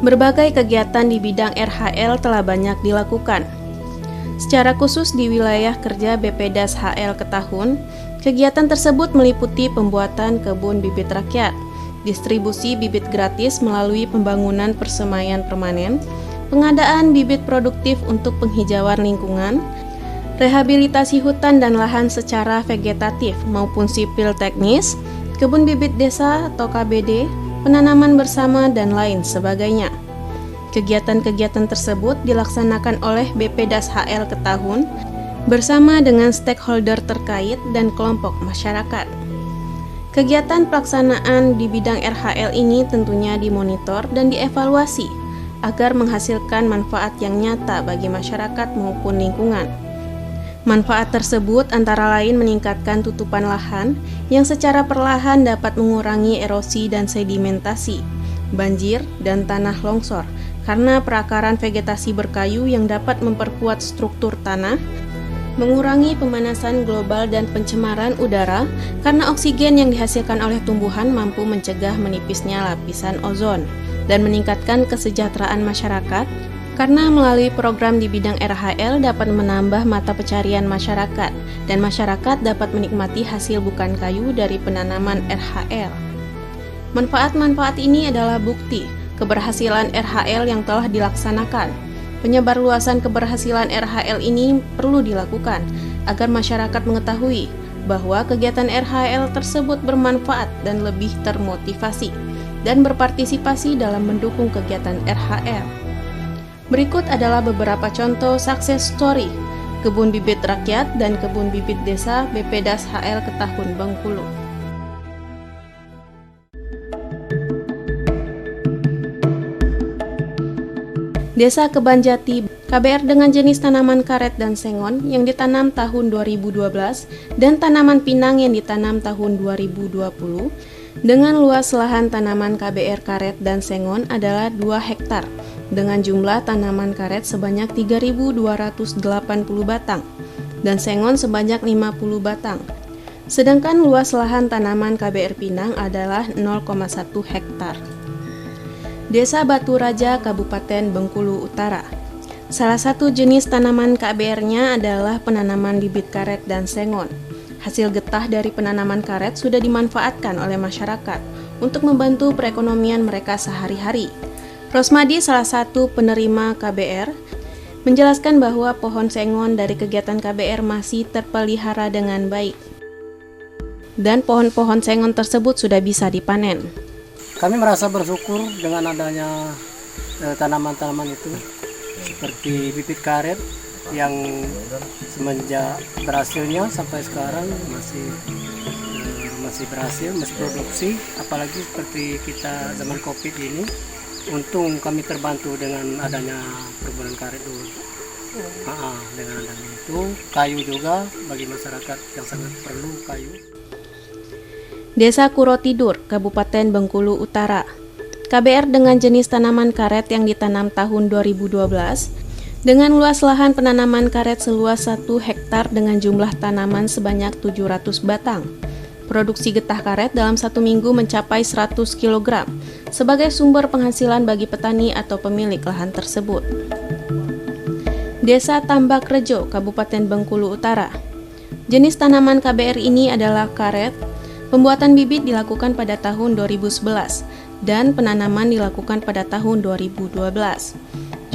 Berbagai kegiatan di bidang RHL telah banyak dilakukan. Secara khusus di wilayah kerja BPDAS HL Ketahun, kegiatan tersebut meliputi pembuatan kebun bibit rakyat, distribusi bibit gratis melalui pembangunan persemaian permanen, pengadaan bibit produktif untuk penghijauan lingkungan, rehabilitasi hutan dan lahan secara vegetatif maupun sipil teknis, kebun bibit desa atau KBD, penanaman bersama, dan lain sebagainya. Kegiatan-kegiatan tersebut dilaksanakan oleh BPDAS HL Ketahun bersama dengan stakeholder terkait dan kelompok masyarakat. Kegiatan pelaksanaan di bidang RHL ini tentunya dimonitor dan dievaluasi agar menghasilkan manfaat yang nyata bagi masyarakat maupun lingkungan. Manfaat tersebut antara lain meningkatkan tutupan lahan yang secara perlahan dapat mengurangi erosi dan sedimentasi, banjir, dan tanah longsor karena perakaran vegetasi berkayu yang dapat memperkuat struktur tanah, mengurangi pemanasan global dan pencemaran udara karena oksigen yang dihasilkan oleh tumbuhan mampu mencegah menipisnya lapisan ozon, dan meningkatkan kesejahteraan masyarakat karena melalui program di bidang RHL dapat menambah mata pencarian masyarakat dan masyarakat dapat menikmati hasil bukan kayu dari penanaman RHL. Manfaat-manfaat ini adalah bukti keberhasilan RHL yang telah dilaksanakan. Penyebarluasan keberhasilan RHL ini perlu dilakukan agar masyarakat mengetahui bahwa kegiatan RHL tersebut bermanfaat dan lebih termotivasi dan berpartisipasi dalam mendukung kegiatan RHL. Berikut adalah beberapa contoh success story kebun bibit rakyat dan kebun bibit desa BPDAS HL Ketahun Bengkulu. Desa Kebanjati, KBR dengan jenis tanaman karet dan sengon yang ditanam tahun 2012 dan tanaman pinang yang ditanam tahun 2020 dengan luas lahan tanaman KBR karet dan sengon adalah 2 hektar dengan jumlah tanaman karet sebanyak 3.280 batang dan sengon sebanyak 50 batang. Sedangkan luas lahan tanaman KBR pinang adalah 0,1 hektar. Desa Batu Raja, Kabupaten Bengkulu Utara. Salah satu jenis tanaman KBR-nya adalah penanaman bibit karet dan sengon. Hasil getah dari penanaman karet sudah dimanfaatkan oleh masyarakat untuk membantu perekonomian mereka sehari-hari. Rosmadi, salah satu penerima KBR, menjelaskan bahwa pohon sengon dari kegiatan KBR masih terpelihara dengan baik dan pohon-pohon sengon tersebut sudah bisa dipanen. Kami merasa bersyukur dengan adanya tanaman-tanaman itu seperti bibit karet yang semenjak berhasilnya sampai sekarang masih berhasil, masih produksi, apalagi seperti kita zaman Covid ini. Untung kami terbantu dengan adanya perkebunan karet dulu. Dengan adanya itu, kayu juga bagi masyarakat yang sangat perlu kayu. Desa Kurotidur, Kabupaten Bengkulu Utara. KBR dengan jenis tanaman karet yang ditanam tahun 2012 dengan luas lahan penanaman karet seluas 1 hektar dengan jumlah tanaman sebanyak 700 batang. Produksi getah karet dalam 1 minggu mencapai 100 kg sebagai sumber penghasilan bagi petani atau pemilik lahan tersebut. Desa Tambak Rejo, Kabupaten Bengkulu Utara. Jenis tanaman KBR ini adalah karet. Pembuatan bibit dilakukan pada tahun 2011 dan penanaman dilakukan pada tahun 2012.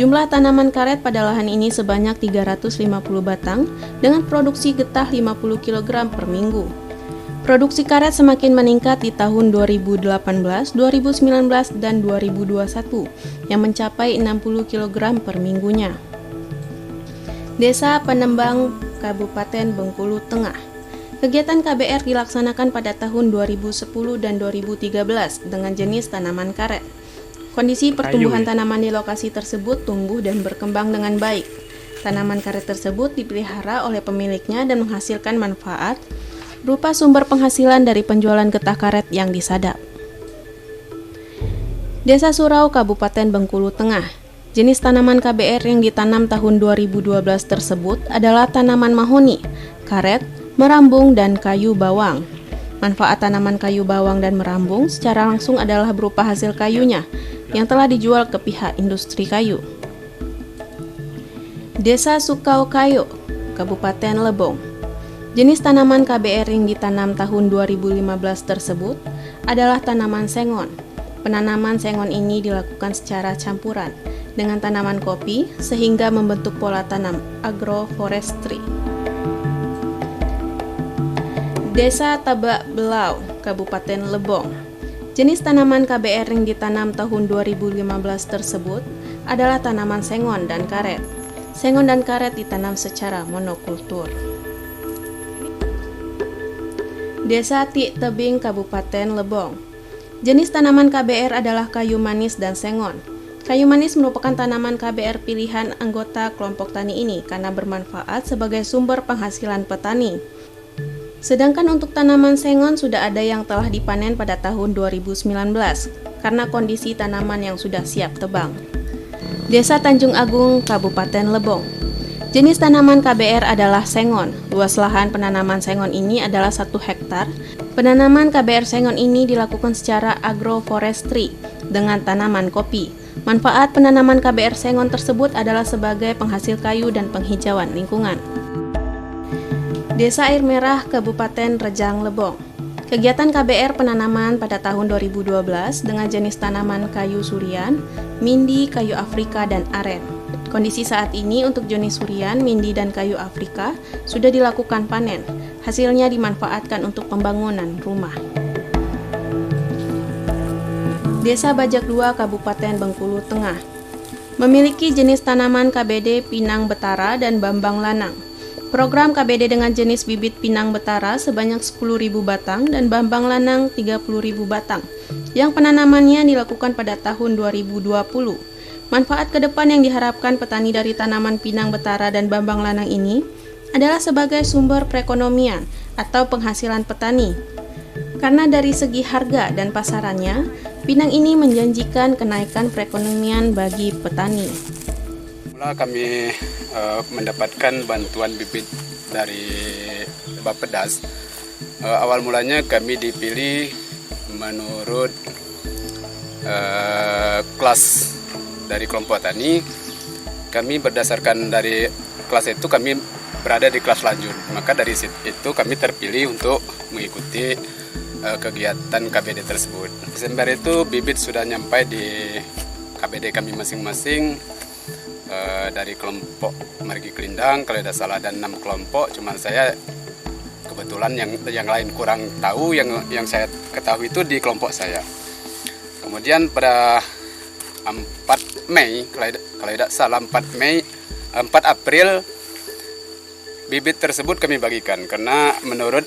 Jumlah tanaman karet pada lahan ini sebanyak 350 batang dengan produksi getah 50 kg per minggu. Produksi karet semakin meningkat di tahun 2018, 2019, dan 2021 yang mencapai 60 kg per minggunya. Desa Penembang, Kabupaten Bengkulu Tengah. Kegiatan KBR dilaksanakan pada tahun 2010 dan 2013 dengan jenis tanaman karet. Kondisi pertumbuhan tanaman di lokasi tersebut tumbuh dan berkembang dengan baik. Tanaman karet tersebut dipelihara oleh pemiliknya dan menghasilkan manfaat berupa sumber penghasilan dari penjualan getah karet yang disadap. Desa Surau, Kabupaten Bengkulu Tengah. Jenis tanaman KBR yang ditanam tahun 2012 tersebut adalah tanaman mahoni, karet, merambung, dan kayu bawang. Manfaat tanaman kayu bawang dan merambung secara langsung adalah berupa hasil kayunya yang telah dijual ke pihak industri kayu. Desa Sukau Kayo, Kabupaten Lebong. Jenis tanaman KBR yang ditanam tahun 2015 tersebut adalah tanaman sengon. Penanaman sengon ini dilakukan secara campuran dengan tanaman kopi sehingga membentuk pola tanam agroforestry. Desa Tabak Belau, Kabupaten Lebong. Jenis tanaman KBR yang ditanam tahun 2015 tersebut adalah tanaman sengon dan karet. Sengon dan karet ditanam secara monokultur. Desa Tik Tebing, Kabupaten Lebong. Jenis tanaman KBR adalah kayu manis dan sengon. Kayu manis merupakan tanaman KBR pilihan anggota kelompok tani ini karena bermanfaat sebagai sumber penghasilan petani. Sedangkan untuk tanaman sengon sudah ada yang telah dipanen pada tahun 2019 karena kondisi tanaman yang sudah siap tebang. Desa Tanjung Agung, Kabupaten Lebong. Jenis tanaman KBR adalah sengon. Luas lahan penanaman sengon ini adalah 1 hektar. Penanaman KBR sengon ini dilakukan secara agroforestry dengan tanaman kopi. Manfaat penanaman KBR sengon tersebut adalah sebagai penghasil kayu dan penghijauan lingkungan. Desa Air Merah, Kabupaten Rejang Lebong. Kegiatan KBR penanaman pada tahun 2012 dengan jenis tanaman kayu surian, mindi, kayu Afrika, dan aren. Kondisi saat ini untuk jenis surian, mindi, dan kayu Afrika sudah dilakukan panen. Hasilnya dimanfaatkan untuk pembangunan rumah. Desa Bajak 2, Kabupaten Bengkulu Tengah. Memiliki jenis tanaman KBD Pinang Betara dan Bambang Lanang. Program KBD dengan jenis bibit Pinang Betara sebanyak 10.000 batang dan Bambang Lanang 30.000 batang, yang penanamannya dilakukan pada tahun 2020. Manfaat ke depan yang diharapkan petani dari tanaman Pinang Betara dan Bambang Lanang ini adalah sebagai sumber perekonomian atau penghasilan petani. Karena dari segi harga dan pasarannya, pinang ini menjanjikan kenaikan perekonomian bagi petani. Mula kami mendapatkan bantuan bibit dari Bappedas. Awal mulanya kami dipilih menurut kelas dari kelompok tani. Kami berdasarkan dari kelas itu kami berada di kelas lanjut. Maka dari itu kami terpilih untuk mengikuti kegiatan KBD tersebut. Desember itu bibit sudah nyampai di KBD kami masing-masing dari kelompok Margi Kelindang, kalau tidak salah ada 6 kelompok, cuman saya kebetulan yang lain kurang tahu, yang saya ketahui itu di kelompok saya. Kemudian pada 4 Mei, kalau tidak salah 4 April bibit tersebut kami bagikan karena menurut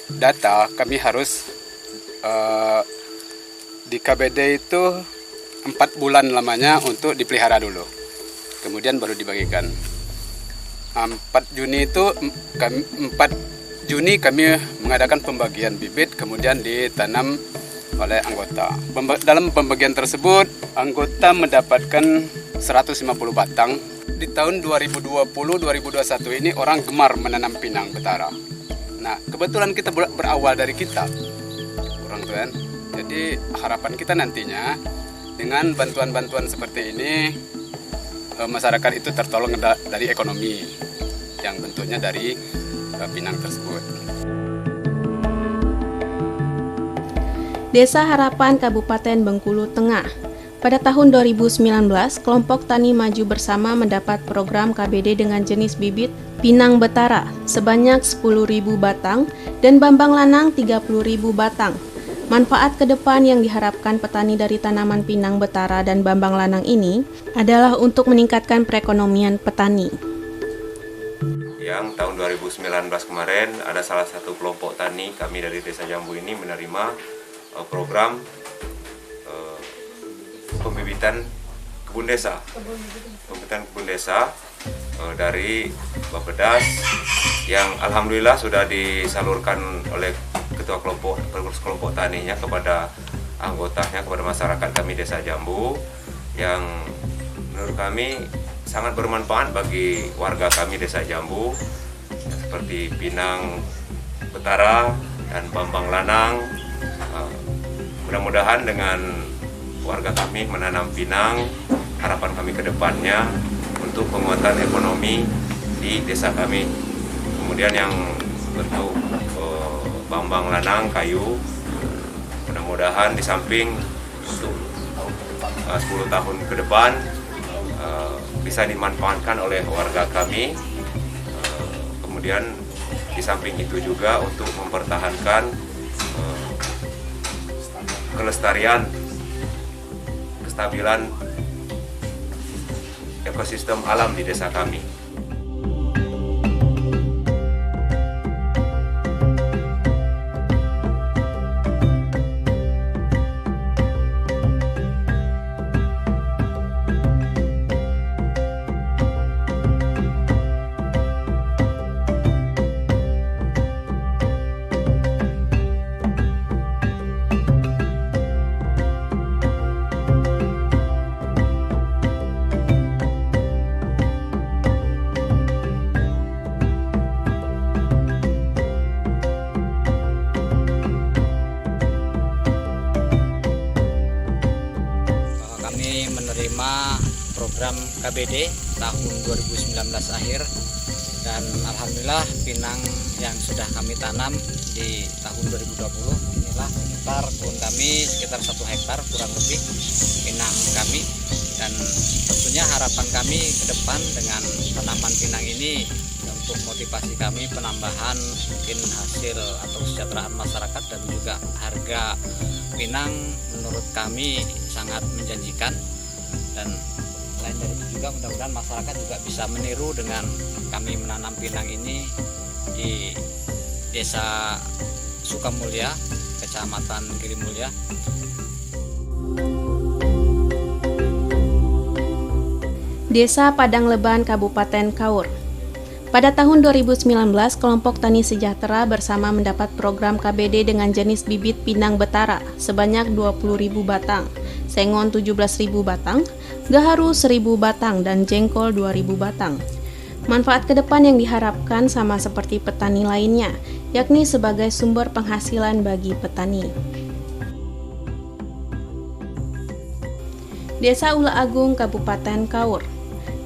data kami harus di KBD itu 4 bulan lamanya untuk dipelihara dulu, kemudian baru dibagikan. 4 Juni kami mengadakan pembagian bibit, kemudian ditanam oleh anggota. Dalam pembagian tersebut anggota mendapatkan 150 batang. Di tahun 2020-2021 ini orang gemar menanam pinang betara. Nah, kebetulan kita berawal dari kita, orang tuan. Jadi harapan kita nantinya dengan bantuan-bantuan seperti ini, masyarakat itu tertolong dari ekonomi yang bentuknya dari pinang tersebut. Desa Harapan, Kabupaten Bengkulu Tengah. Pada tahun 2019, kelompok Tani Maju Bersama mendapat program KBD dengan jenis bibit Pinang Betara sebanyak 10.000 batang dan Bambang Lanang 30.000 batang. Manfaat ke depan yang diharapkan petani dari tanaman Pinang Betara dan Bambang Lanang ini adalah untuk meningkatkan perekonomian petani. Yang tahun 2019 kemarin ada salah satu kelompok tani kami dari Desa Jambu ini menerima program pembibitan kebun desa. Pembibitan kebun desa dari Bappedas yang alhamdulillah sudah disalurkan oleh ketua kelompok pengurus kelompok taninya kepada anggotanya, kepada masyarakat kami Desa Jambu, yang menurut kami sangat bermanfaat bagi warga kami Desa Jambu, seperti Pinang Betara dan Bambang Lanang. Mudah-mudahan dengan warga kami menanam pinang. Harapan kami ke depannya untuk penguatan ekonomi di desa kami. Kemudian yang bentuk bambang lanang kayu, mudah-mudahan di samping untuk 10 tahun ke depan bisa dimanfaatkan oleh warga kami. Kemudian di samping itu juga untuk mempertahankan kelestarian, kestabilan ekosistem alam di desa kami. Menerima program KBD tahun 2019 akhir, dan alhamdulillah pinang yang sudah kami tanam di tahun 2020 inilah sekitar kebun kami sekitar 1 hektar kurang lebih pinang kami, dan tentunya harapan kami ke depan dengan tanaman pinang ini untuk motivasi kami penambahan mungkin hasil atau kesejahteraan masyarakat, dan juga harga pinang menurut kami sangat menjanjikan. Dan selain dari itu juga mudah-mudahan masyarakat juga bisa meniru dengan kami menanam pinang ini di Desa Sukamulya, Kecamatan Girimulya. Desa Padang Leban, Kabupaten Kaur. Pada tahun 2019, kelompok Tani Sejahtera bersama mendapat program KBD dengan jenis bibit pinang betara sebanyak 20.000 batang, sengon 17.000 batang, gaharu 1.000 batang, dan jengkol 2.000 batang. Manfaat ke depan yang diharapkan sama seperti petani lainnya, yakni sebagai sumber penghasilan bagi petani. Desa Ula Agung, Kabupaten Kaur.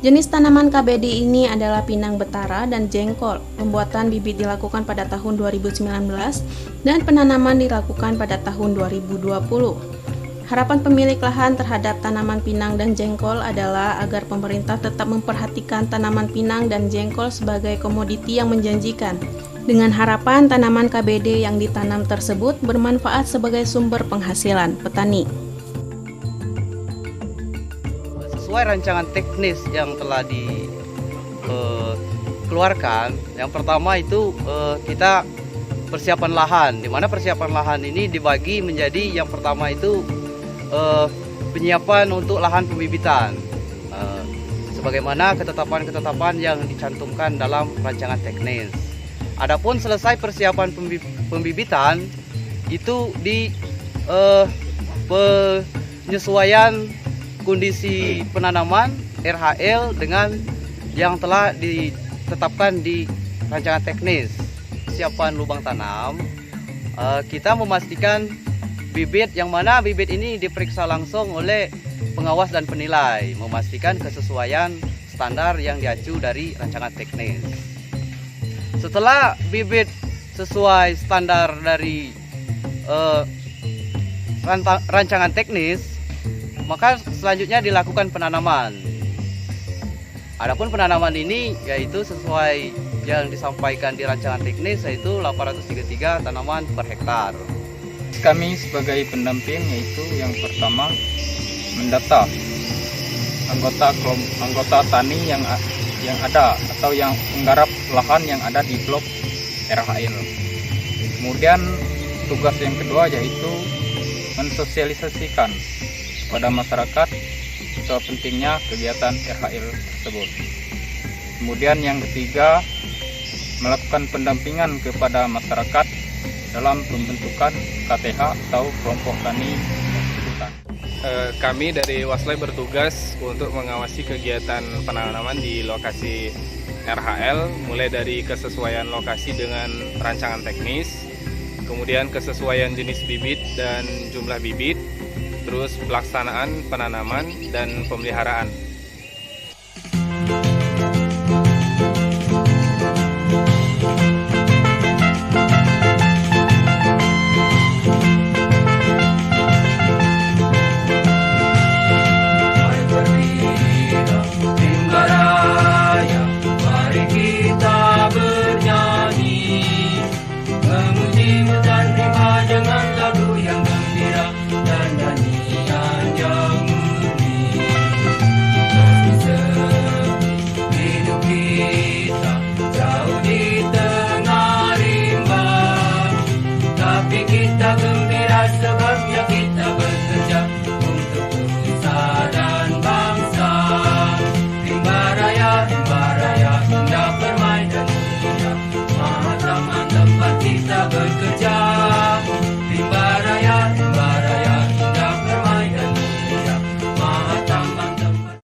Jenis tanaman KBD ini adalah pinang betara dan jengkol. Pembuatan bibit dilakukan pada tahun 2019 dan penanaman dilakukan pada tahun 2020. Harapan pemilik lahan terhadap tanaman pinang dan jengkol adalah agar pemerintah tetap memperhatikan tanaman pinang dan jengkol sebagai komoditi yang menjanjikan, dengan harapan tanaman KBD yang ditanam tersebut bermanfaat sebagai sumber penghasilan petani. Sesuai rancangan teknis yang telah dikeluarkan, yang pertama itu kita persiapan lahan, di mana persiapan lahan ini dibagi menjadi yang pertama itu penyiapan untuk lahan pembibitan, sebagaimana ketetapan-ketetapan yang dicantumkan dalam rancangan teknis. Adapun selesai persiapan pembibitan itu di penyesuaian kondisi penanaman RHL dengan yang telah ditetapkan di rancangan teknis. Persiapan lubang tanam, kita memastikan bibit yang mana bibit ini diperiksa langsung oleh pengawas dan penilai, memastikan kesesuaian standar yang diacu dari rancangan teknis. Setelah bibit sesuai standar dari rancangan teknis, maka selanjutnya dilakukan penanaman. Adapun penanaman ini yaitu sesuai yang disampaikan di rancangan teknis, yaitu 833 tanaman per hektar. Kami sebagai pendamping yaitu yang pertama mendata anggota tani yang ada atau yang menggarap lahan yang ada di blok RHL. Kemudian tugas yang kedua yaitu mensosialisasikan pada masyarakat soal pentingnya kegiatan RHL tersebut. Kemudian yang ketiga, melakukan pendampingan kepada masyarakat dalam pembentukan KTH atau kelompok tani hutan. Kami dari Waslai bertugas untuk mengawasi kegiatan penanaman di lokasi RHL, mulai dari kesesuaian lokasi dengan rancangan teknis, kemudian kesesuaian jenis bibit dan jumlah bibit, terus pelaksanaan penanaman dan pemeliharaan.